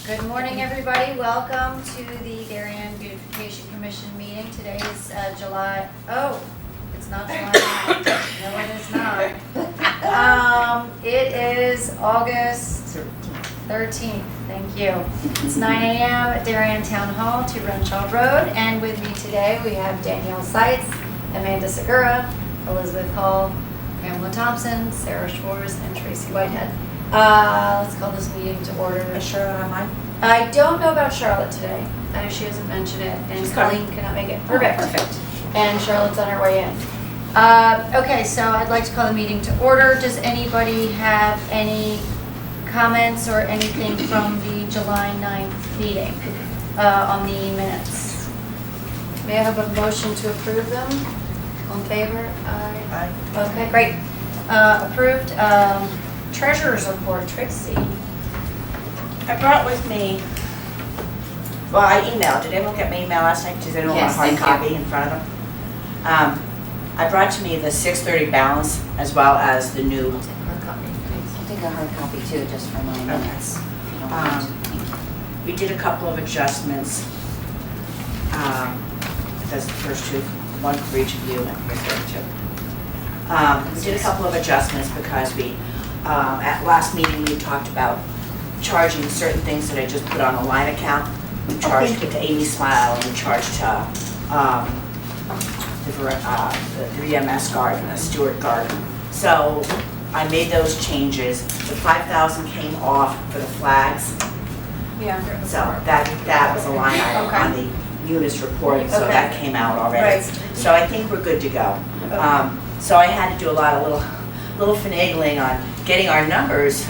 Good morning, everybody. Welcome to the Darien Beautification Commission meeting. Today is July, it's not July 9th. No, it is not. It is August 13th. Thank you. It's 9 a.m. at Darien Town Hall, 2 Renshaw Road. And with me today, we have Danielle Seitz, Amanda Segura, Elizabeth Hall, Pamela Thompson, Sarah Schwartz, and Tracy Whitehead. Let's call this meeting to order. Is Charlotte online? I don't know about Charlotte today. I know she hasn't mentioned it, and Colleen cannot make it. Perfect. And Charlotte's on her way in. Okay, so I'd like to call the meeting to order. Does anybody have any comments or anything from the July 9th meeting on the minutes? May I have a motion to approve them? All in favor? Aye. Okay, great. Approved. Treasurer's report, Trixie. I brought with me, well, I emailed. Did anyone get my email last night? Does anyone want a hard copy in front of them? I brought to me the 6:30 balance as well as the new. I'll take a hard copy. I'll take a hard copy too, just for my minutes. If you don't mind. We did a couple of adjustments. That's the first two, one for each of you and here's the other two. We did a couple of adjustments because we, at last meeting, we talked about charging certain things that I just put on a line account. We charged it to Amy Smile, and we charged to the EMS garden, the Stewart garden. So I made those changes. The 5,000 came off for the flags. Yeah. So that was a line item on the Munis report, so that came out already. Right. So I think we're good to go. So I had to do a lot of little finagling on getting our numbers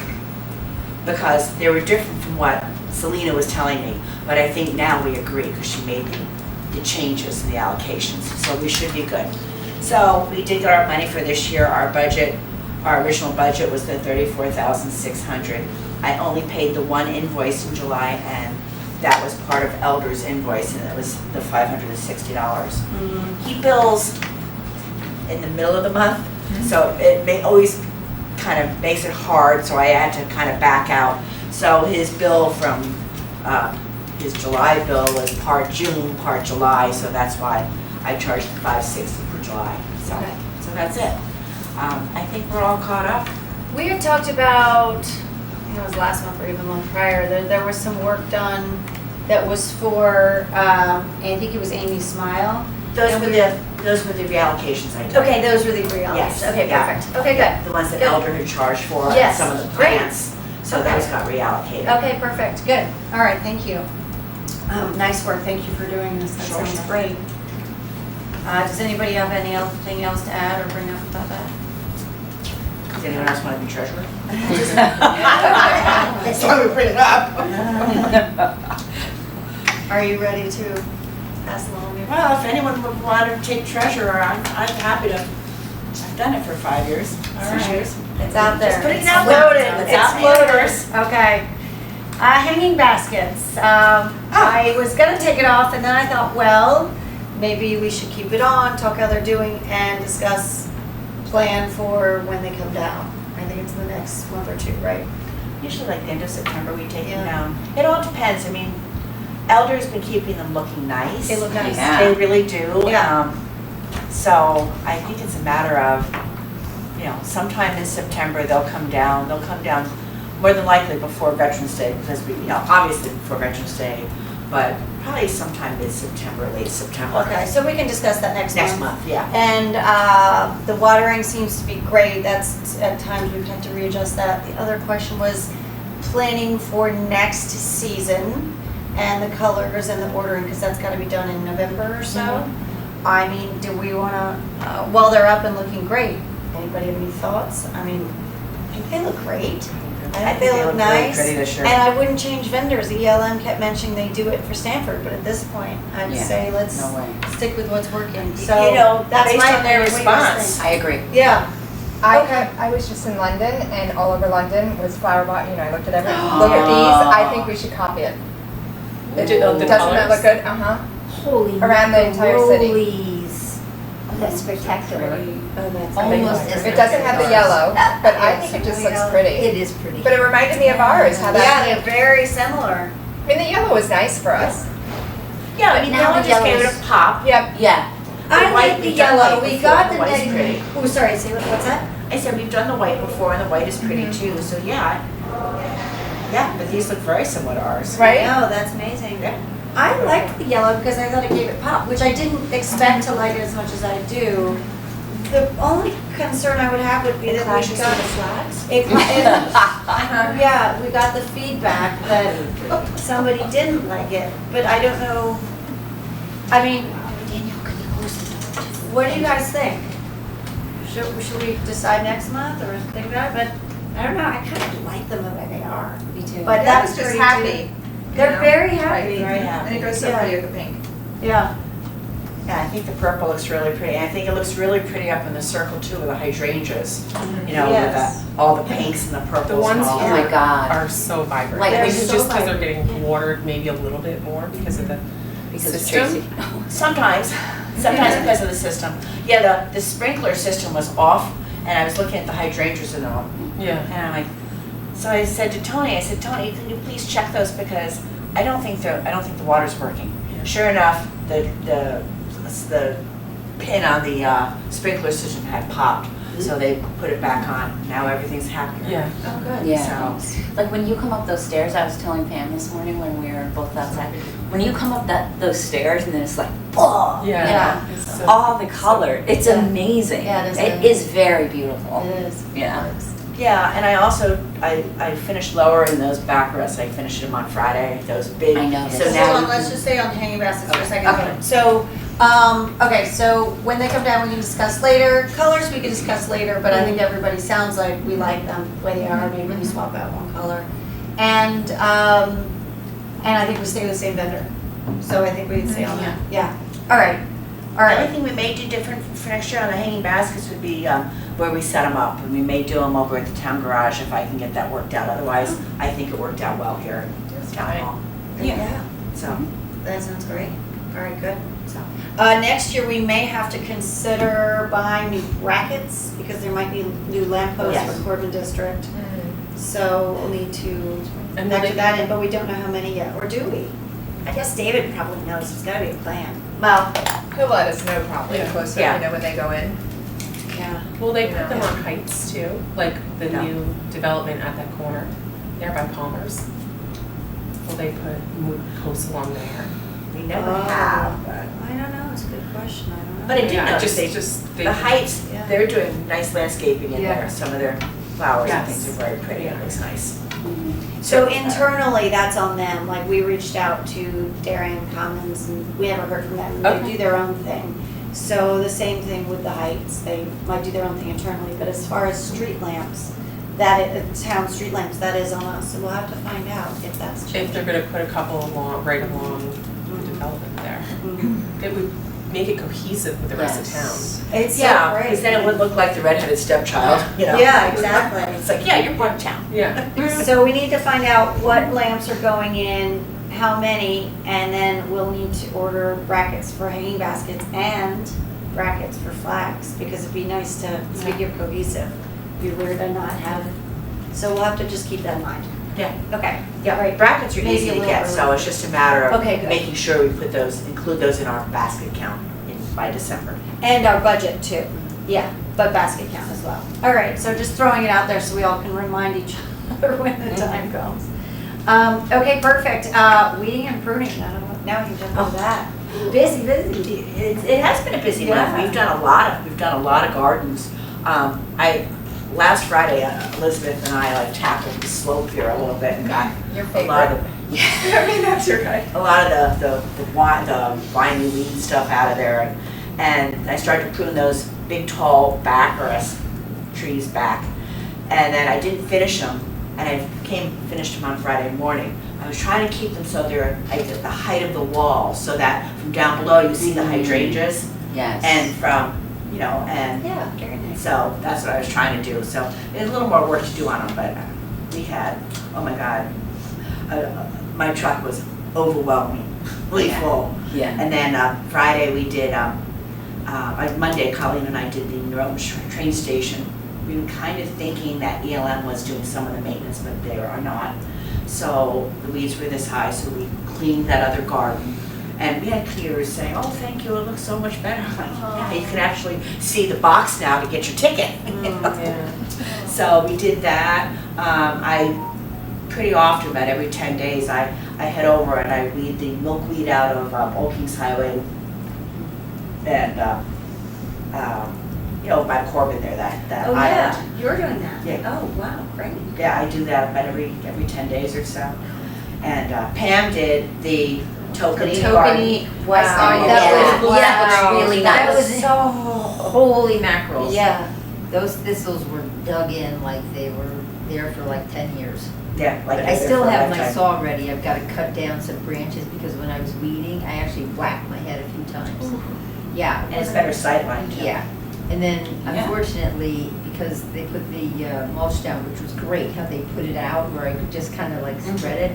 because they were different from what Selena was telling me. But I think now we agree because she made the changes in the allocations, so we should be good. So we did get our money for this year. Our budget, our original budget was the $34,600. I only paid the one invoice in July, and that was part of Elder's invoice, and it was the $560. He bills in the middle of the month, so it always kind of makes it hard, so I had to kind of back out. So his bill from, his July bill was part June, part July, so that's why I charged the $560 for July. So that's it. I think we're all caught up. We had talked about, I think it was last month or even the month prior, there was some work done that was for, I think it was Amy Smile. Those were the reallocations I did. Okay, those were the reallocations. Yes, Okay, yeah. perfect. Okay, good. The ones that Good. Elder had charged for, and Yes, some of the great. grants. So Okay. those got reallocated. Okay, perfect. Good. All right, thank you. Nice work. Thank you for doing this. That Sure. sounds great. Does anybody have anything else to add or bring up about that? Does anyone else want to be treasurer? So we bring it up. Are you ready to pass along your? Well, if anyone would want to take treasurer, I'm happy to. I've done it for 5 years, 6 years. It's out there. Just putting it It's out there. loaded. It's It's out loaded. there. Okay. Hanging baskets. I was gonna take it off and then I thought, well, maybe we should keep it on, talk how they're doing and discuss plan for when they come down. I think it's the next month or two, right? Usually like the end of September, we take Yeah. them down. It all depends. I mean, Elder's been keeping them looking nice. They look nice. Yeah. They really do. Yeah. So I think it's a matter of, sometime in September they'll come down. They'll come down more than likely before Veterans Day because we, obviously before Veterans Day, but probably sometime mid-September, late September. Okay, so we can discuss that next month. Next month, yeah. And the watering seems to be great. That's, at times we've had to readjust that. The other question was planning for next season and the colors and the ordering, because that's got to be done in November or so. I mean, do we want to, while they're up and looking great, anybody have any thoughts? I mean, I think they look great. I think they look really nice. pretty this year. And I wouldn't change vendors. ELM kept mentioning they do it for Stanford, but at this point, I'd Yeah, say let's no way. stick with what's working. You So know, that's based my on their opinion. What do you guys response. I agree. think? Yeah. Okay. I was just in London and all over London was flower bot, I looked at everything. Look at these, I think we should copy it. Doesn't that look good? Holy Around the entire city. maccaroolies. Oh, that's spectacular. Oh, that's Almost as It doesn't have the yellow, but I think it just looks pretty. It is pretty. But it reminded me of ours, how Yeah, that, they're very similar. I mean, the yellow is nice for us. Yeah, I mean, Now yellow the just gave it yellow's- a pop. Yep. Yeah, I white, like the we've done yellow, white we before, got the the white's neg, pretty. oh, sorry, say what's that? I said, we've done the white before, and the white is pretty too, so yeah. Yeah, but these look very similar to ours. Right? No, that's amazing. Yeah. I liked the yellow because I thought it gave it pop, which I didn't expect to like it as much as I do. The only concern I would have would be that we Clashes got, with the flags? yeah, we got the feedback that somebody didn't like it, but I don't know. I mean, Danielle, can you close the door? what do you guys think? Should we decide next month or think about it? But I don't know, I kind of like them the way they are. Me too. But That that's was just pretty happy. too. They're very happy. Very happy. And it goes so Yeah. pretty with the pink. Yeah. Yeah, I think the purple looks really pretty, and I think it looks really pretty up in the circle too with the hydrangeas. You know, with Yes. all the pinks and the purples The ones and all Oh my God. are so vibrant. Like, I think they're it's so just because they're vibrant. getting watered maybe a little bit more because of the Because of system. Tracy. Sometimes because of the system. Yeah, the sprinkler system was off, and I was looking at the hydrangeas and all, Yeah. and I'm like, so I said to Tony, Tony, can you please check those because I don't think the water's working. Yeah. Sure enough, the pin on the sprinkler system had popped, so they put it back on. Now everything's happier. Yeah. Oh, good. Yeah. So, Like when you come up those stairs, I was telling Pam this morning when we were both outside, when you come up those stairs and then it's like, oh, Yeah. Yeah. It's so- all the color. It's Yeah. amazing. Yeah, it is It amazing. is very beautiful. It is. Yeah. yeah, and I also, I finished lowering those back rests. I finished them on Friday, those big. I noticed. So Hold now, on, let's just stay on hanging baskets for a second. Okay. So, okay, so when they come down, we can discuss later. Colors we can discuss later, but I think everybody sounds like we like them the way they are. Maybe we swap out one color. And I think we stay with the same vendor. So I think we'd stay on that. Yeah. All right. All the only right. thing we may do different for next year on the hanging baskets would be where we set them up. And we may do them over at the town garage if I can get that worked out. Otherwise, I think it worked out well here at town hall. Yeah. So, That sounds great. All right, good. so. Next year, we may have to consider buying new brackets because there might be new lampposts Yes. for Corbin District. So we'll need to And factor then that in, but we don't know how many yet, or do we? I guess David probably knows, there's gotta be a plan. Well, He'll let us know probably Yeah. closer, Yeah. you know, when they go in. yeah. Will they put them on heights too? Like the No. new development at that corner there by Palmer's? Will they move posts along there? We never Oh. have, but. I don't know, it's a good question, I don't know. But I did Yeah, notice just the heights, Yeah. they're doing nice landscaping in Yeah. there. Some of their flowers and Yes. things are very pretty. It Yeah. looks nice. So internally, that's on them, like we reached out to Darien Commons and we haven't heard from them, they Okay. do their own thing. So the same thing with the heights, they might do their own thing internally, but as far as street lamps, town street lamps, that is on us, so we'll have to find out if that's If changed. they're gonna put a couple right along development there. It would make it cohesive with the rest of town. It's so Yeah, great. because then it would look like the redheaded stepchild, you know? Yeah, exactly. It's like, yeah, you're part of town. Yeah. So we need to find out what lamps are going in, how many, and then we'll need to order brackets for hanging baskets and brackets for flags, because it'd be nice to, speaking of cohesive, it'd be weird to not have, so we'll have to just keep that in mind. Yeah. Okay, Yeah, Right. brackets are Maybe easy a to little get, so early. it's just a matter Okay, of good. making sure we include those in our basket count by December. and our budget too, yeah, but basket count as well. All right, so just throwing it out there so we all can remind each other when the time comes. Okay, perfect, weeding and pruning, now we can jump into that. Busy. It has been a busy month. Yeah. We've done a lot of gardens. Last Friday, Elizabeth and I like tackled the slope here a little bit and got Your a lot favorite. of, I mean, that's your guy. a lot of the viney weed stuff out of there. And I started to prune those big tall trees back. And then I didn't finish them, and I finished them on Friday morning. I was trying to keep them so they're at the height of the wall, so that from down below you see the hydrangeas, Yes. and from, and Yeah, very nice. so that's what I was trying to do. So there's a little more work to do on them, but we had, oh my God, my truck was overwhelmingly Yeah. full. Yeah. And then Friday we did, Monday Colleen and I did the Norton train station. We were kind of thinking that ELM was doing some of the maintenance, but they are not. So the weeds were this high, so we cleaned that other garden. And we had clearers saying, oh, thank you, it looks so much better. I'm like, yeah, you can actually see the box now to get your ticket. Yeah. So we did that. I pretty often, about every 10 days, I head over and I weed the milkweed out of Old Kings Highway and, by Corbin there, that Oh, island. yeah, you're doing that? Yeah. Oh, wow, great. Yeah, I do that about every 10 days or so. And Pam did the Tokenie garden. I saw you. That Yeah. was, That looks really that nice. was So, holy mackerels. yeah. Those thistles were dug in like they were there for like 10 years. Yeah, like But I still for a have my lifetime. saw ready. I've got to cut down some branches because when I was weeding, I actually whacked my head a few times. Yeah. And it's better sightline too. Yeah. And then Yeah. unfortunately, because they put the mulch down, which was great, how they put it out where I could just kind of like spread it.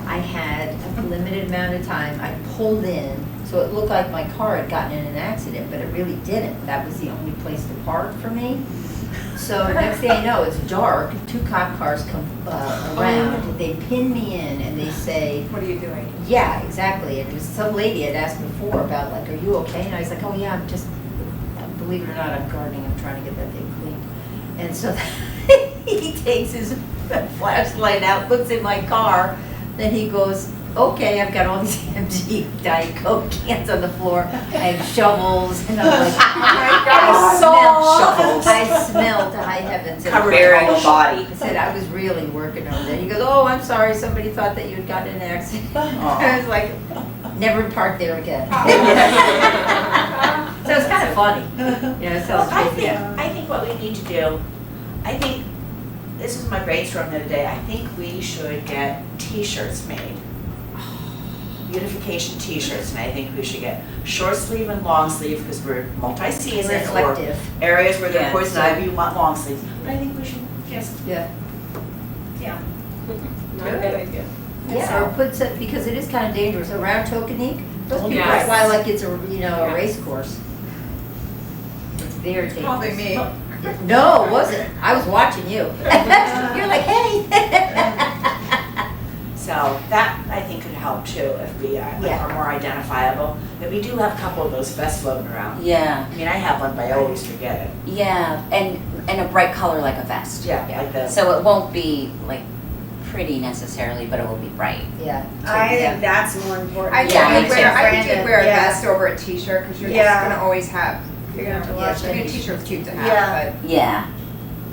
I had a limited amount of time. I pulled in, so it looked like my car had gotten in an accident, but it really didn't. That was the only place to park for me. So next thing I know, it's dark. 2 cop cars come around. They pin me in and they say, What are you doing? yeah, exactly. And it was some lady had asked before about like, are you okay? And I was like, oh yeah, I'm just, believe it or not, I'm gardening. I'm trying to get that thing clean. And so he takes his flashlight out, looks in my car, then he goes, okay, I've got all these empty Diet Coke cans on the floor. I have shovels, and I'm like, oh my God, I smelled to high heavens. And Covered Burying the a whole body. I said, I was really working over there. He goes, oh, I'm sorry, somebody thought that you had gotten in an accident. I was like, never park there again. So it's kind of funny, so Well, it's crazy. I think what we need to do, this is my brainstorm the other day, I think we should get T-shirts made. Beautification T-shirts, and I think we should get short sleeve and long sleeve because we're multi-season or Reflective. areas where there's Yeah, poison so- ivy, you want long sleeves. But I think we should just, Yeah. Not a bad idea. Yeah, or put some, because it is kind of dangerous, around Tokenique, those people Yes. fly like it's a Yes. race course. It's very dangerous. Probably me. No, it wasn't, I was watching you. You're like, hey. so that I think could help too if we Yeah. are more identifiable. But we do have a couple of those vests floating around. Yeah, I mean, I have one, but I always forget it. yeah, and a bright color like a vest. Yeah, like this. So it won't be like pretty necessarily, but it will be bright. Yeah. I Yeah. think that's more important. I Yeah, think me you'd wear, too. I think you'd wear a Yeah. vest over a t-shirt because you're Yeah. just gonna always have. You're gonna have to Yeah, watch I mean, a it. t-shirt's cute to have, Yeah. Yeah,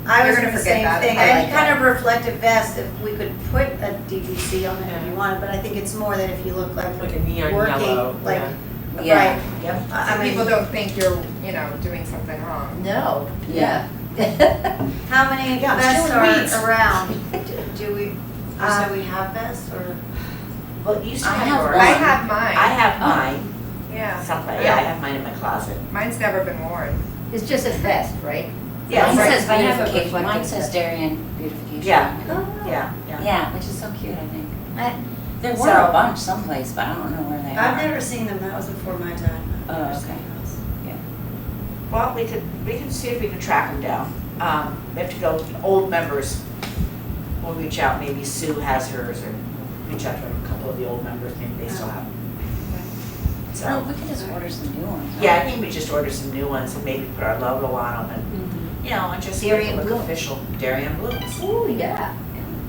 I was You're gonna gonna the same forget that. thing, I like any kind that. of reflective vest, if we could put a DVC on it if you wanted, but I think it's more than if you look like Like a you're neon working, yellow. like, Yeah. right. Yep. I but mean, people don't think you're, doing something wrong. No, Yeah. how many Yeah, vests it's killing weeds. are around? Do we, Uh, so we have vests or? Well, it used to I have have yours. I have mine. I have mine. Yeah. Something. Yeah, I have mine in my closet. Mine's never been worn. It's just a vest, right? Yeah, mine right. says I have a beautification, mine reflective says vest. Darien beautification. Yeah. Oh. Yeah. Yeah, which is so cute, I think. I- There were So- a bunch someplace, but I don't know where they are. I've never seen them, that was before my time. I've Oh, never seen okay. those. Well, we could see if we can track them down. We have to go, old members, we'll reach out, maybe Sue has hers, or reach out to a couple of the old members, maybe they still have them. Oh, So, we could just order some new ones. huh? yeah, I think we just order some new ones and maybe put our logo on them and, and just make Darien it look blooms. official. Darien blooms. Ooh, yeah,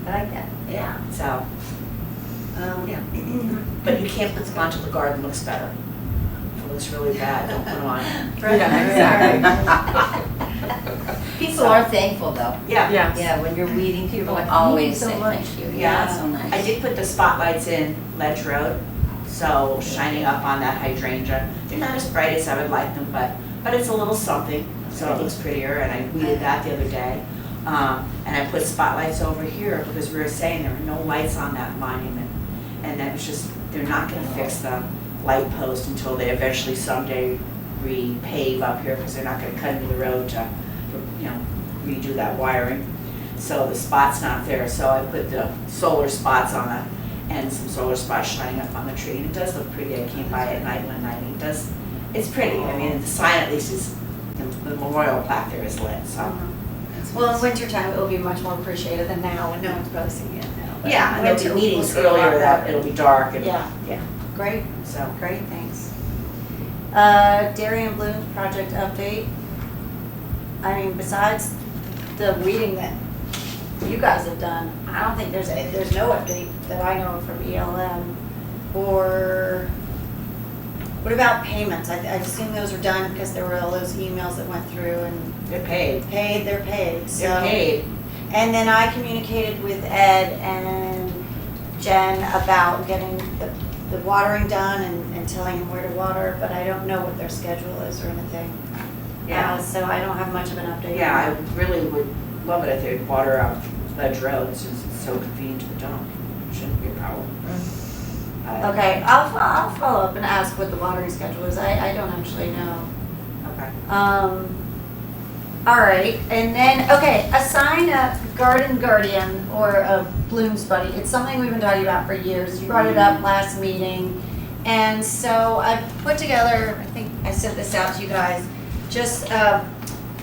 I like that. Yeah, so, Yeah. but you can't put them on till the garden looks better. If it looks really bad, don't put them on. People are thankful though. Yeah. Yes. Yeah, when you're weeding, people People are like, always thank say you so much. thank you. Yeah. Yeah, that's so nice. I did put the spotlights in Ledge Road, so shining up on that hydrangea. They're not as bright as I would like them, but it's a little something, so it looks prettier, and I weeded that the other day. And I put spotlights over here because we were saying there were no lights on that monument. And that was just, they're not gonna fix the light post until they eventually someday repave up here, because they're not gonna cut into the road to, redo that wiring. So the spot's not there, so I put the solar spots on it and some solar spots shining up on the tree. And it does look pretty. I came by at night one night and it's pretty. I mean, the sign at least is, the memorial plaque there is lit, so. Well, in wintertime, it will be much more appreciated than now, when no one's probably seeing it now. but Yeah, and there'll winter, be meetings we'll see a lot earlier that better. it'll be dark and, Yeah. yeah, Great, so. great, thanks. Darien Bloom's project update. I mean, besides the weeding that you guys have done, I don't think there's no update that I know of from ELM. Or what about payments? I assume those are done because there were all those emails that went through and They're paid. they're paid, so. They're paid. And then I communicated with Ed and Jen about getting the watering done and telling them where to water, but I don't know what their schedule is or anything. Yeah. So I don't have much of an update. Yeah, I really would love it if they'd water out Ledge Road since it's so convenient to the dump. Shouldn't be a problem. Okay, I'll follow up and ask what the watering schedule is. I don't actually know. Okay. All right, and then, okay, assign a garden guardian or a blooms buddy. It's something we've been talking about for years. You brought it up last meeting. And so I put together, I think I sent this out to you guys, just,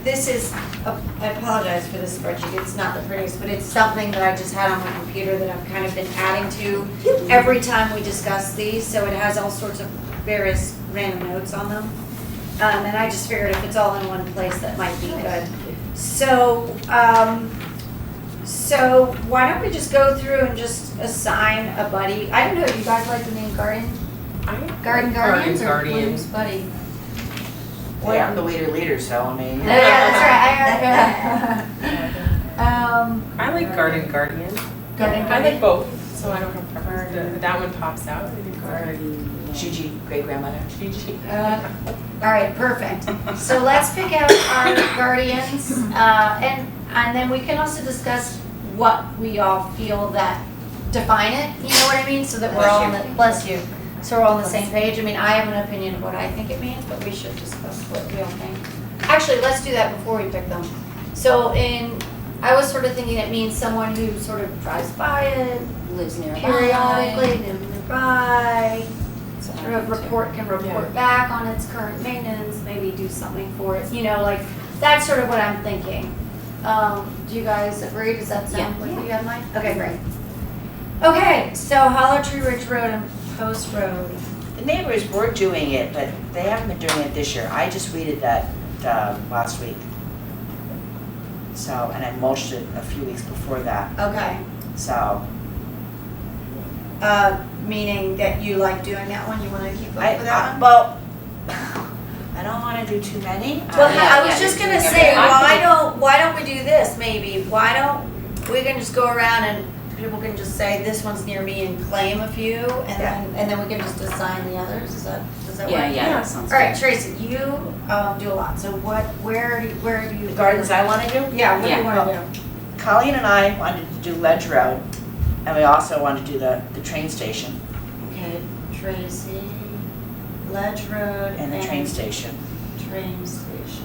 this is, I apologize for this spreadsheet, it's not the prettiest, but it's something that I just had on my computer that I've kind of been adding to every time we discuss these, so it has all sorts of various random notes on them. And I just figured if it's all in one place, that might be good. So, so why don't we just go through and just assign a buddy? I don't know, do you guys like the name Garden Guardians or Guardian. Blooms Buddy? Well, I'm the leader, so I mean. Oh, yeah, that's right. I like Garden Guardian. Garden I Guardian. like both, so I don't have preference. That one pops out. Garden. Gigi, great grandmother. Gigi. All right, perfect. So let's pick out our guardians, and then we can also discuss what we all feel that define it. You know what I mean? So that we're all on the bless you. So we're all on the same page. I mean, I have an opinion of what I think it means, but we should discuss what we all think. Actually, let's do that before we pick them. So I was sort of thinking it means someone who sort of drives by it Lives nearby. periodically, lives nearby. Sort of can report back on its current maintenance, maybe do something for it, you know, like, that's sort of what I'm thinking. Do you guys agree? Does that sound like what you have in mind? Okay, great. Okay, so Hollow Tree Ridge Road and Post Road. The neighbors were doing it, but they haven't been doing it this year. I just weeded that last week. So, and I mulched it a few weeks before that, Okay, so. meaning that you like doing that one, you wanna keep up I with that one? Well, I don't wanna do too many. Well, yeah, I was yeah, just you're gonna doing say, everything. why don't we do this maybe? Why don't we can just go around and people can just say, this one's near me and claim a few, and then we can just assign the others, does that work? Yeah, that sounds All right, good. Tracy, you do a lot, so where do you? The gardens I wanna do? Yeah, what do you Yeah. wanna do? Colleen and I wanted to do Ledge Road, and we also wanted to do the train station Okay, Tracy, Ledge Road. and the train station. Train station.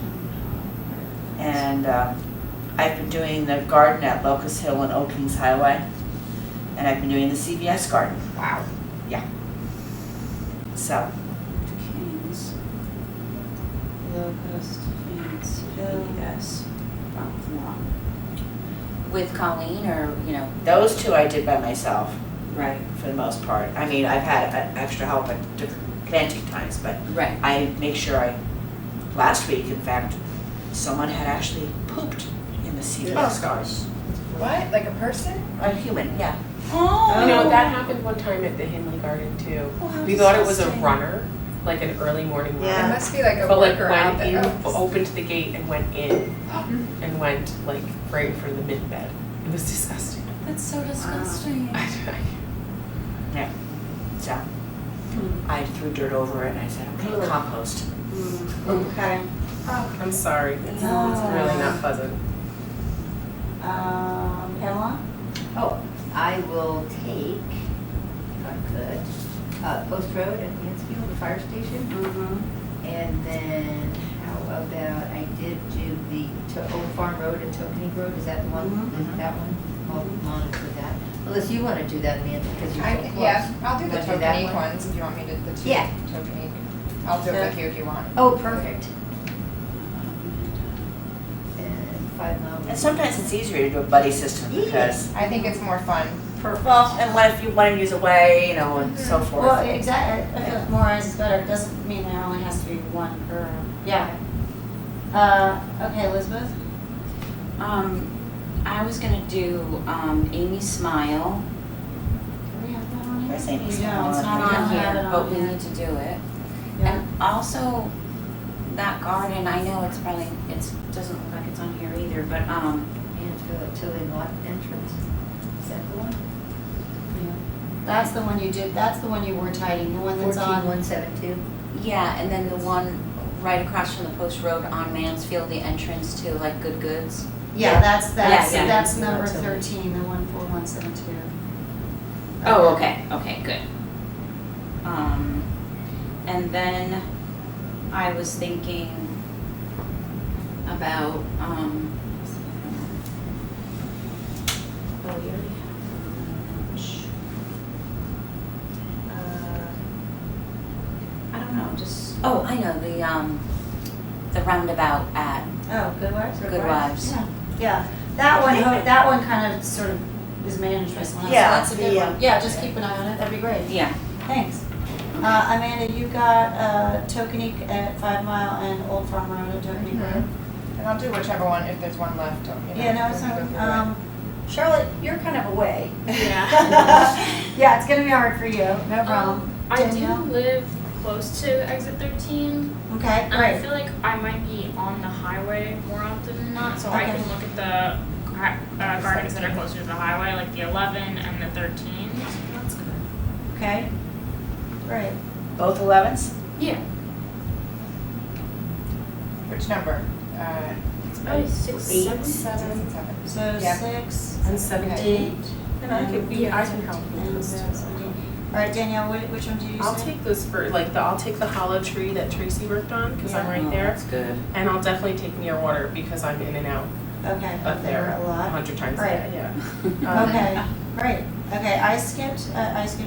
And I've been doing the garden at Locust Hill and Oak Kings Highway, and I've been doing the CVS garden. Wow. So, Kings, Locust. Hill, yes. With Colleen or, you know? those two I did by myself Right. for the most part. I mean, I've had extra help at different planting times, but Right. I make sure last week, in fact, someone had actually pooped in the CVS garden. What, like a person? A human, yeah. You know, that happened one time at the Hindley Garden too. We thought it was a runner, like an early morning Yeah. It runner. must be like a But like worker out went there. in, opened the gate and went in and went like right in front of the mid bed. It was disgusting. That's so disgusting. Yeah. So, I threw dirt over it and I said, okay, compost. Okay. I'm sorry, it's really not pleasant. Pamela? Oh, I will take, if I could, Post Road at Mansfield, the fire station. Mm-hmm. And then how about, I did do the Old Farm Road and Tokenie Road, is that the one? Mhm. That one? I'll monitor that. Unless you want to do that, Amanda, because you're so close. Yeah, I'll do the Wanna do that Tokenique one? ones if you want me to, the two Yeah. Tokenique. I'll do it with you if you want. Oh, perfect. And 5 Mile. And sometimes it's easier to do a buddy system because, I think it's more fun. Perfect. Well, and what if you want to use a way, you know, and so forth. Well, exactly, I feel like more eyes is better, it doesn't mean there only has to be one per, yeah. Okay, Elizabeth? I was gonna do, Amy's Smile. Do we have that on here? Where's Amy's We don't, Smile? it's Not not on we don't have it here, on but we here. need to do it. Yeah. And also, that garden, I know it's probably, doesn't look like it's on here either, but, Mansfield Tilly Lot entrance, is that the one? That's the one you did, that's the one you were tidying, the one that's on. 14172. yeah, and then the one right across from the post road on Mansfield, the entrance to like Good Goods. Yeah, that's Yeah. that's number 13, the 14172. Oh, okay, good. And then I was thinking about, oh, we already have lunch. I don't know, just, oh, I know, the roundabout at Oh, Good Wives? Good Wives. Yeah, yeah, that one kind of sort of is managed by someone else, so Yeah, that's a good one. Yeah, just keep an eye on it, that'd be great. Yeah. Thanks. Amanda, you got Tokenique at 5 Mile and Old Farm Road at Tokenique Road? And I'll do whichever one, if there's one left, you know. Yeah, no, it's we can go not, through it. Charlotte, you're kind of away. Yeah. Yeah, it's gonna be hard for you, no problem. I Danielle? do live close to exit 13, Okay, and I great. feel like I might be on the highway more often than not, so I Okay. can look at the gardens that are closer to the highway, like the 11 and the 13. That's good. Okay, great. Both 11s? Yeah. Which number? It's probably 6, 7, 7. So Yeah. 6, And 17. 8, And I can help with and those too. 17. All right, Danielle, which one do you say? I'll take those for, like, I'll take the hollow tree that Tracy worked on, because I'm Yeah. right Oh, there. that's good. And I'll definitely take near water, because I'm in and out Okay, up there a lot. 100 times a Right. day, yeah. Okay, great. Okay, I skipped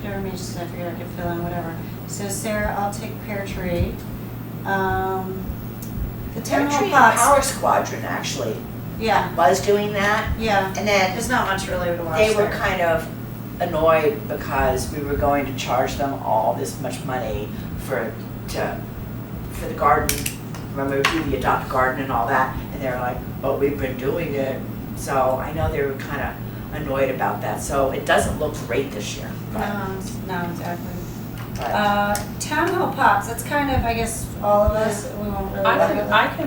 over me just 'cause I figured I could fill in whatever. So Sarah, I'll take pear tree. The town hall Tree pots. Power Squadron actually Yeah, was doing that, yeah. and then There's not much really to watch they were there. kind of annoyed because we were going to charge them all this much money for the garden. Remember, we do the adopt garden and all that, and they're like, "But we've been doing it." So I know they were kind of annoyed about that. So it doesn't look great this year. But, No, exactly. but Town hall pots, that's kind of, I guess, all of us, we won't really look at that.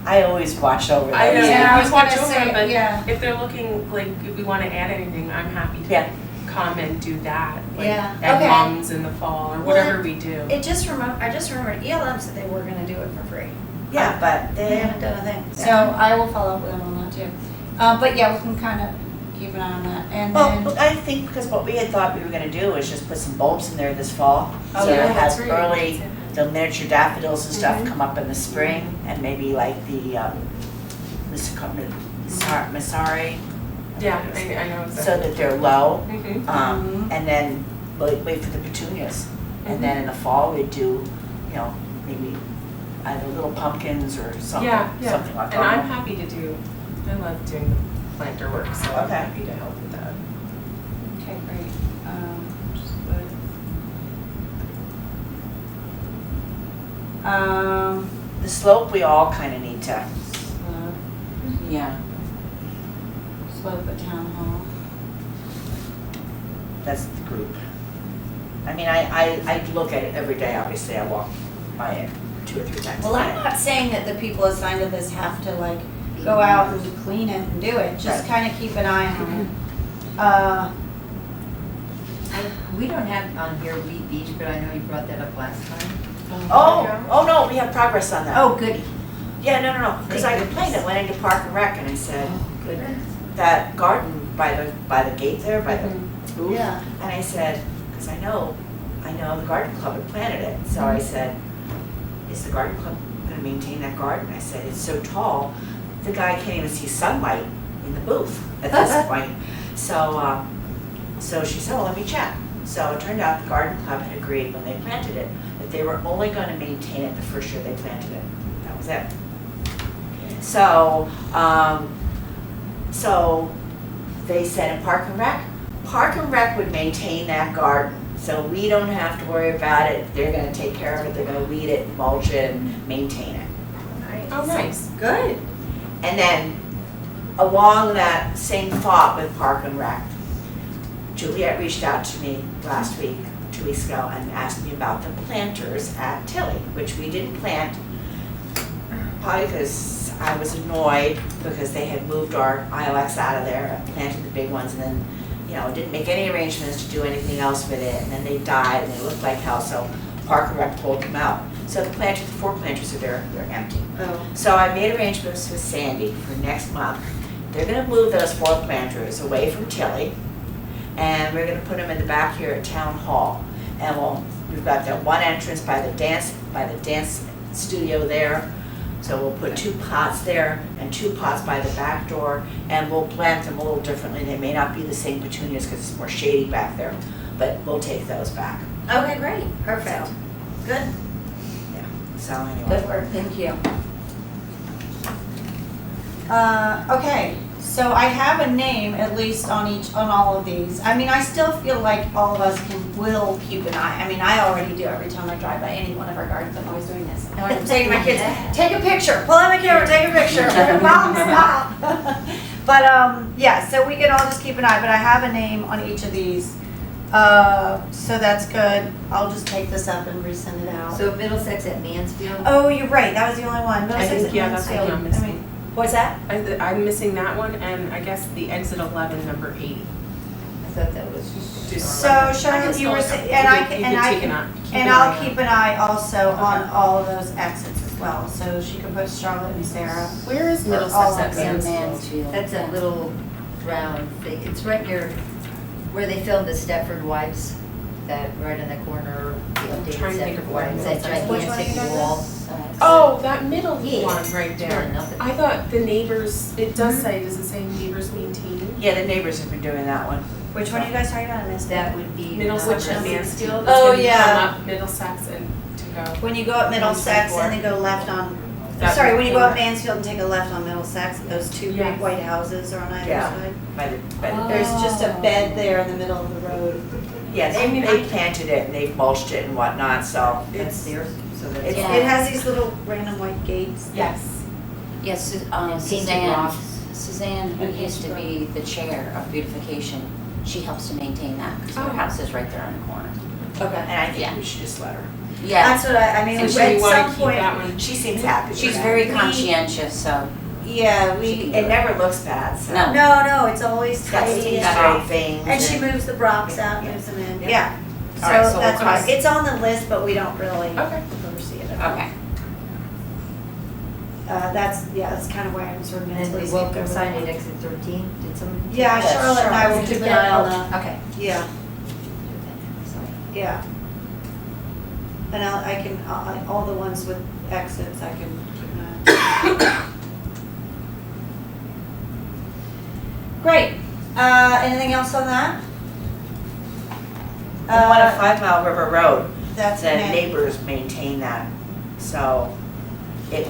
I always watch over those. I know, Yeah, I we was watch gonna over say, them, but yeah. if they're looking, like, if we wanna add anything, I'm happy Yeah. to come and do that. Like, Yeah, add okay. mums in the fall, or Well, whatever we do. I just remembered ELM said they were gonna do it for free. Yeah, but They they haven't done a thing. So Yeah. I will follow up with them on that too. But yeah, we can kind of keep an eye on that. And Well, then, but I think because what we had thought we were gonna do was just put some bulbs in there this fall. Oh, So yeah, it that's has right. early, the miniature daffodils and stuff Mhm. come up in the spring, and maybe like the, Masari, Yeah, I know exactly. so that they're low. Mhm. Mhm. And then wait for the petunias. And then in the fall, we'd do, you know, maybe either little pumpkins or something, Yeah, something like that. And I'm happy to do, I love doing the planter work, so I'm Okay. happy to help with that. okay, great. Just put. The slope, we all kind of need to, Yeah. Slope at town hall. that's the group. I mean, I look at it every day, obviously, I walk by it 2 or 3 times a Well, I'm day. not saying that the people assigned to this have to like go out and clean it and do it, just Right. kind of keep an eye on it. We don't have on here Wheat Beach, but I know you brought that up last time. Oh no, we have progress on that. Oh, goody. Yeah, no, because I complained, I went into Park and Rec and I said, that garden by the gate there, by the booth. Yeah. And I said, because I know the garden club had planted it, so I said, is the garden club gonna maintain that garden? I said, it's so tall, the guy can't even see sunlight in the booth at this point. So she said, well, let me check. So it turned out the garden club had agreed when they planted it, that they were only gonna maintain it the first year they planted it. That was it. So they said in Park and Rec, Park and Rec would maintain that garden, so we don't have to worry about it. They're gonna take care of it, they're gonna weed it, mulch it, and maintain it. Oh, nice. Good. And then, along that same thought with Park and Rec, Juliet reached out to me last week, 2 weeks ago, and asked me about the planters at Tilly, which we didn't plant, probably because I was annoyed because they had moved our ILX out of there and planted the big ones, and then, didn't make any arrangements to do anything else with it, and then they died and they looked like hell, so Park and Rec pulled them out. So the 4 planters are there, they're empty. Oh. So I made arrangements with Sandy for next month. They're gonna move those 4 planters away from Tilly, and we're gonna put them in the back here at Town Hall. And we've got that one entrance by the dance studio there. So we'll put 2 pots there and 2 pots by the back door, and we'll plant them a little differently. They may not be the same petunias because it's more shady back there, but we'll take those back. Okay, great, perfect. So, Good. So anyway. Good work, thank you. Okay, so I have a name at least on all of these. I mean, I still feel like all of us will keep an eye. I mean, I already do every time I drive by any one of our gardens. I'm always doing this. I'm saying to my kids, take a picture, pull out my camera, take a picture. Mom, stop. But yeah, so we can all just keep an eye. But I have a name on each of these. So that's good. I'll just take this up and resend it out. So Middlesex at Mansfield? Oh, you're right. That was the only one. Middlesex think, at yeah, that's the Mansfield. one I'm I missing. mean, what's that? I'm missing that one, and I guess the exit 11, number 80. I thought that was. So Charlotte, you were saying, and I'll keep an eye also on all of those exits as well. So she can put Charlotte and Sarah. Where is all Middlesex of at them. Mansfield? That's that little round thing. It's right near where they filmed the Stepford Wives. That right in the corner, the I'm updated trying to think Stepford of where Wives, that Middlesex is. Which one are you gigantic talking wall. Oh, that middle Yeah, one right it's there. really nothing. I thought the neighbors, it does say, does it say neighbors maintain? Yeah, the neighbors have been doing that one. Which one are you guys talking about? I missed that. That would be. Middlesex and number- Mansfield. Oh, It's when you yeah. come up Middlesex and to go. When you go up Middlesex and then go left on, That sorry, when you go up corner. Mansfield and take a left on Middlesex, those 2 big Yes. white houses are on either Yeah. side. By the There's just a bed there in the middle of the road. Yeah, they planted it and they've mulched it and whatnot, so That's it's, theirs, so that's. it's- Yeah. It has these little random white gates. Yes. Yes, And painted rocks. Suzanne, who And used to be the chair of beautification, she helps to maintain that, because her Oh. house is right there on the corner. Okay. and I think Yeah. we should just let her. Yeah, That's what I mean, So at you wanna some keep point, that one? She seems happy with she's that. very We- conscientious, so, yeah, It never looks bad, so. No. No, it's always It's got tidy. steam that straight off. things. And she moves the rocks out, moves them in, Yeah. yeah. All right, so So we'll that's come fine. s- It's on the list, but we don't really Okay. oversee it. at all. okay. That's kind of where I'm sort of And mentally. the welcome thinking sign about at it. exit 13, did somebody? Yeah, Charlotte and I will keep an eye on that. Okay. Yeah, Sorry. yeah. And I can, all the ones with exits, I can keep an eye on. Great. Anything else on that? The one at 5 Mile River Road, That's the okay. neighbors maintain that, so it,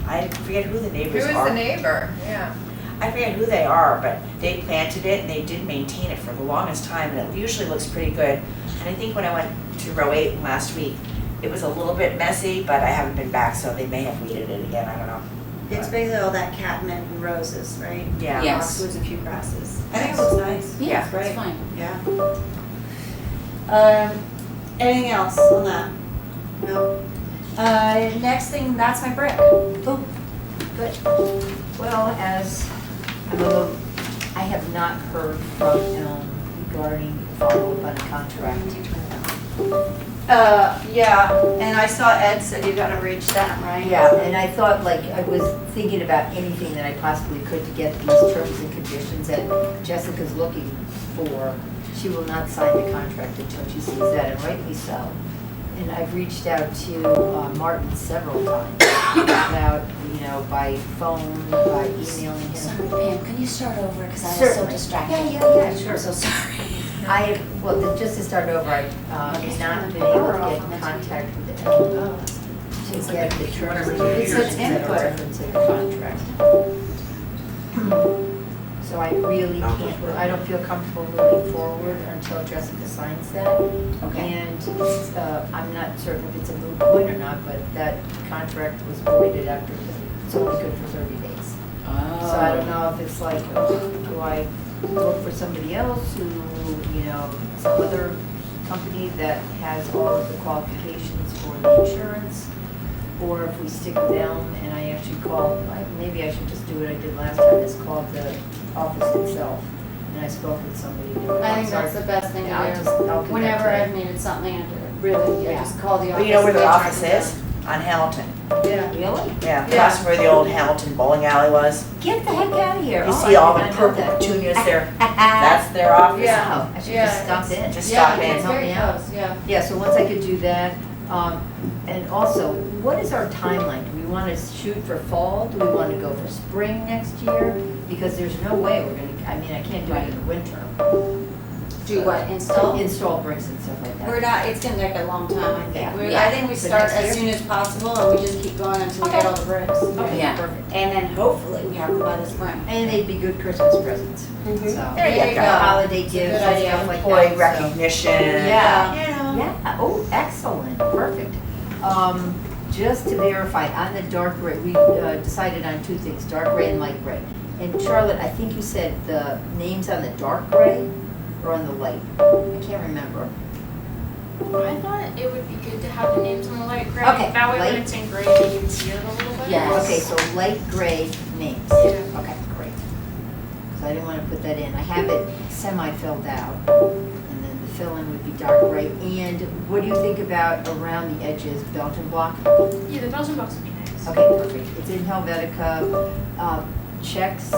I forget who the Who neighbors is are. the neighbor? Yeah. I forget who they are, but they planted it and they did maintain it for the longest time, and it usually looks pretty good. And I think when I went to row 8 last week, it was a little bit messy, but I haven't been back, so they may have weeded it again, I don't know. It's basically all that catmint and roses, right? Yeah. Yeah. Boxwoods, a few grasses. I think it looks nice. Yeah, It's great. it's fine. Yeah. Anything else on that? No. Next thing, that's my brick. Oh, good. Well, as I'm a little, I have not heard from regarding follow-up on a contract. Yeah, and I saw Ed said you gotta reach them, right? Yeah, and I thought, like, I was thinking about anything that I possibly could to get these terms and conditions that Jessica's looking for. She will not sign the contract until she sees that, and rightly so. And I've reached out to Martin several times about, by phone, by emailing Sorry, him. Pam, can you start over, because I was so Certainly. distracted. Yeah, sure. I'm so sorry. Just to start over, I've not been able to get in contact with them to get the terms and It says conditions that input. are referenced in the contract. So I really can't, I don't feel comfortable moving forward until Jessica signs that. Okay. And it's, I'm not certain if it's a moot point or not, but that contract was voided after, it's only good for 30 days. Oh. So I don't know if it's like, oh, do I look for somebody else who, some other company that has all of the qualifications for the insurance? Or if we stick with them and I actually call, maybe I should just do what I did last time, is call the office itself. And I spoke with somebody. I think that's the best thing Yeah, I'll to do do. that Whenever today. I've needed something, I really, Yeah. just call the office. Well, you know where and the they track office it is? On Hamilton. down. Really? Yeah, Yeah. across where the old Hamilton bowling alley was. Get the heck out of here. You Oh, see I all did the not know purple that. petunias there. That's their office. Yeah. Wow, I should Yeah, just stop it's- in. Just Yeah, stop in. it's very Help me out. close, yeah. Yeah, so once I could do that, and also, what is our timeline? Do we want to shoot for fall? Do we want to go for spring next year? Because there's no way we're gonna, I can't do it in the winter. Do what, install? Install bricks and stuff like that. We're not, it's gonna take a long time, I Yeah. think. Yeah. I think we So start next as year? soon as possible and we just keep going until we get all the bricks. Okay, Yeah. perfect. And then hopefully we have them by the spring. And they'd be good Christmas presents, so. There you go. Holiday It's gifts a and good idea. stuff like that. Employee so- recognition. Yeah. You know. Yeah, oh, excellent, perfect. Just to verify, on the dark gray, we decided on two things, dark gray and light gray. And Charlotte, I think you said the names on the dark gray or on the light? I can't remember. I thought it would be good to have the names on the light gray. Okay, That way light- when it's in gray, you can see it a little bit. Yes. Okay, so light gray names. Yeah. Okay, great. Because I didn't want to put that in. I have it semi-filled out. And then the fill-in would be dark gray. And what do you think about around the edges, Belgian block? Yeah, the Belgian box would be nice. Okay, perfect. It's in Helvetica. Checks,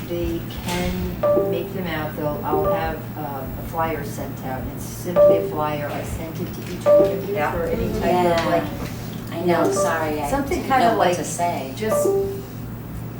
they can make them out, though. I'll have a flyer sent out. It's simply a flyer. I sent it to each one of you Yeah. for any type Yeah. of like, I know, sorry, I Something didn't kinda know what like- to say. just,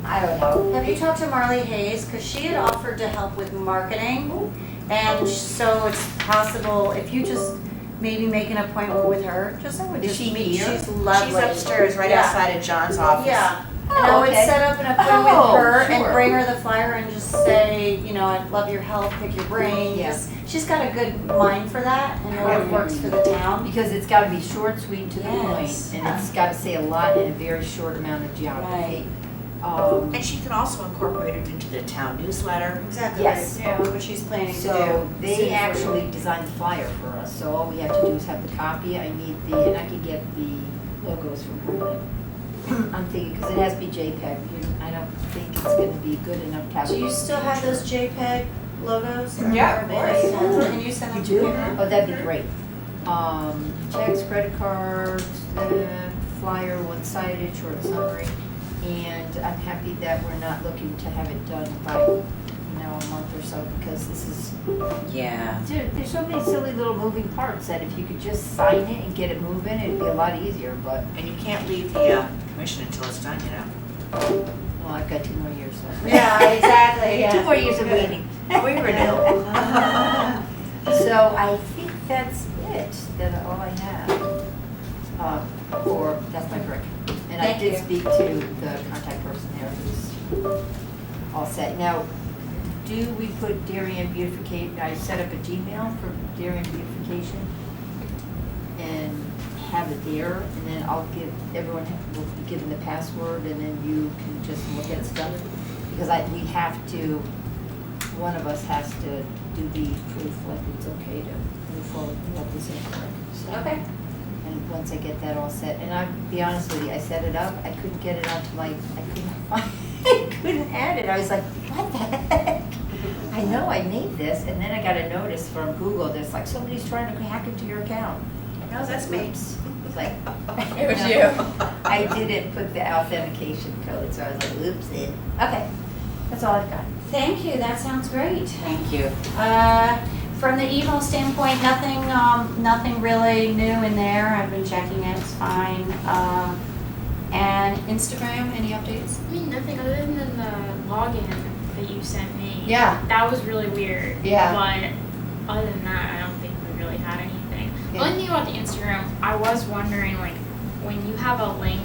I don't know. Have you talked to Marley Hayes? Because she had offered to help with marketing. And so it's possible, if you just maybe make an appointment with her, just Is she meet. here? She's lovely. She's upstairs, right Yeah. outside of John's office. Yeah. And I would okay. set up an appointment with Oh, her and sure. bring her the flyer and just say, I'd love your help, pick your brain. Yeah. Just- She's got a good mind for that and know what works for the town. Because it's gotta be short, sweet, to the point, Yes. and it's gotta say a lot in a very short amount of geography. And she can also incorporate it into the town newsletter. Exactly. Yes. Yeah, what she's planning to do. So they soon for actually you. designed the flyer for us, so all we have to do is have the copy. I need and I can get the logos from her. I'm thinking, because it has to be JPEG, I don't think it's gonna be good enough to have. Do you still have those JPEG logos? Or Yeah, are of they- course. Can you send them You to do? me? Oh, that'd be great. Checks, credit cards, flyer, one-sided, short summary. And I'm happy that we're not looking to have it done by, a month or so, because this is, Yeah. dude, there's so many silly little moving parts that if you could just sign it and get it moving, it'd be a lot easier, but, And you can't leave the commission until it's done, well, I've got 2 more years left. Yeah, exactly, yeah. 2 more years of waiting. We renew. So I think that's it, that's all I have. That's my brick. And I Thank did you. speak to the contact person there who's all set. Now, do we put Darien Beautification, I set up a Gmail for Darien Beautification and have it there, and then I'll give, everyone will be given the password, and then you can just look at stuff. Because we have to, one of us has to do the proof, like it's okay to move forward and let this in quick. So, Okay. and once I get that all set, and I'll be honest with you, I set it up, I couldn't get it onto I couldn't find, I couldn't add it. I was like, what the heck? I know I made this, and then I got a notice from Google that's like, somebody's trying to hack into your account. And I was That's like, me. oops. It's like, It was no. you. I didn't put the authentication code, so I was like, oops, okay, that's all I've got. Thank you, that sounds great. Thank you. From the email standpoint, nothing really new in there. I've been checking it, it's fine. And Instagram, any updates? I mean, nothing other than the login that you sent me. Yeah. That was really weird. Yeah. But other than that, I don't think we really had anything. The Yeah. only thing about the Instagram, I was wondering, like, when you have a link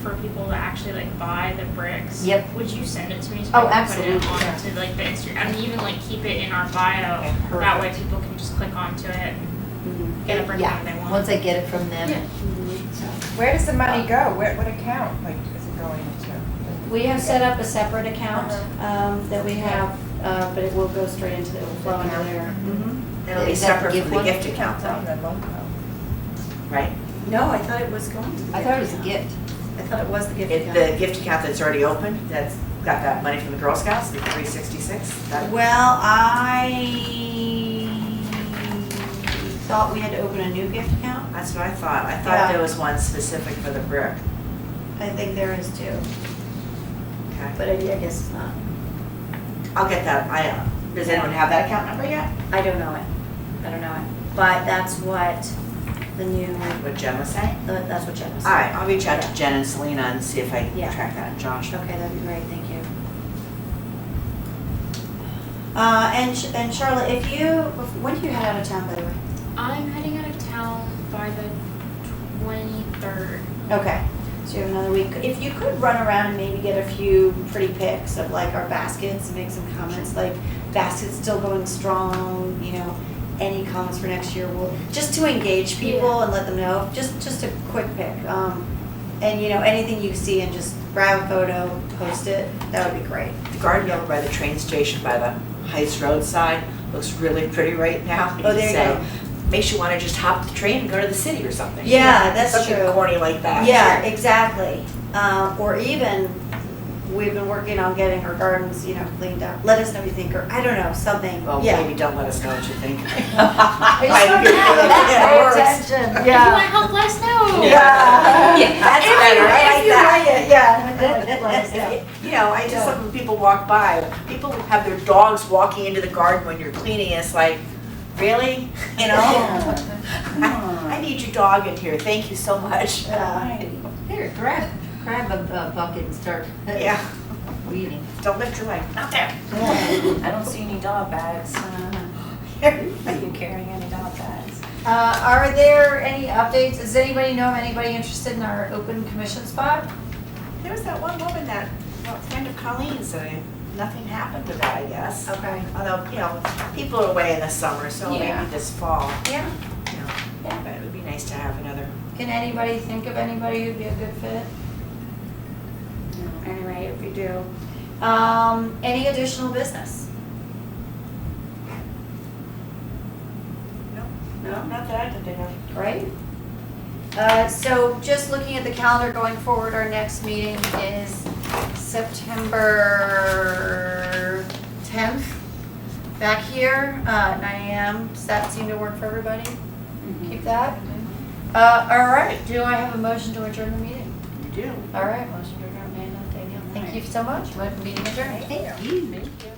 for people to actually like buy the bricks. Yep. Would you send it to me so Oh, I can put absolutely, it yeah. onto like the Instagram and even like keep it in our bio? Okay, That way people can just click onto it and get a brick Yeah, whenever they want. once I get it from them. Yeah. So, Where does the money go? What account, like, is it going to? We have set up a separate account, that we have, but it will go straight into, it will flow into there. It'll be Is that the separate gift from the one? gift account On though, the logo. right? No, I thought it was going to. the I thought it was gift a gift. I thought it was the gift account. account. The gift account that's already open, that's got that money from the Girl Scouts, the 366, that, Well, I thought we had to open a new gift account. that's what I thought. I Yeah. thought there was one specific for the brick. I think there is too, Okay. but I guess it's not. I'll get that. Does anyone have that account number yet? I don't know it. I don't know it. But that's what the new, What Jen was saying? that's what Jen was All saying. right, I'll reach out to Jen and Selena and see if I can Yeah. track that, and Josh. Okay, that'd be great, thank you. And Charlotte, if you, when do you head out of town, by the way? I'm heading out of town by the 23rd. Okay, so you have another week. If you could run around and maybe get a few pretty pics of like our baskets and make some comments, like baskets still going strong, you know, any comments for next year, we'll, just to engage people and let them know, just a quick pic. And you know, anything you see and just grab a photo, post it, that would be great. The garden over by the train station by the Heights roadside looks really pretty right now. Oh, there you go. Makes you want to just hop the train and go to the city or something. Yeah, that's Something true. corny like that. Yeah, exactly. Or even, we've been working on getting our gardens, you know, cleaned up. Let us know what you think, or I don't know, something. Well, Yeah. maybe don't let us know what you think. I just Might don't be know, really that's good my words. intention. If you want help, let us know. Yeah. That's better, I like that. Yeah. You know, I just look when people walk by, people have their dogs walking into the garden when you're cleaning, and it's like, really? You know? I need your dog in here, thank you so much. Here, grab a bucket and start Yeah, weeding. don't lift your leg, not there. I don't see any dog bags. Are you carrying any dog bags? Are there any updates? Does anybody know of anybody interested in our open commission spot? There was that one woman that, well, friend of Colleen's, nothing happened with that, I guess. Okay. Although, you know, people are away in the summer, so Yeah. maybe this fall, Yeah. you know. Yeah. But it would be nice to have another. Can anybody think of anybody who'd be a good fit? No. Anyway, if you do. Any additional business? No? Not that I can think of. Great. So just looking at the calendar going forward, our next meeting is September 10th. Back here, 9 a.m. Does that seem to work for everybody? Keep that? All right, do I have a motion to adjourn the meeting? You do. All right, motion to adjourn, Amanda, Danielle. Thank you so much. Meeting adjourned. Thank you. Thank you.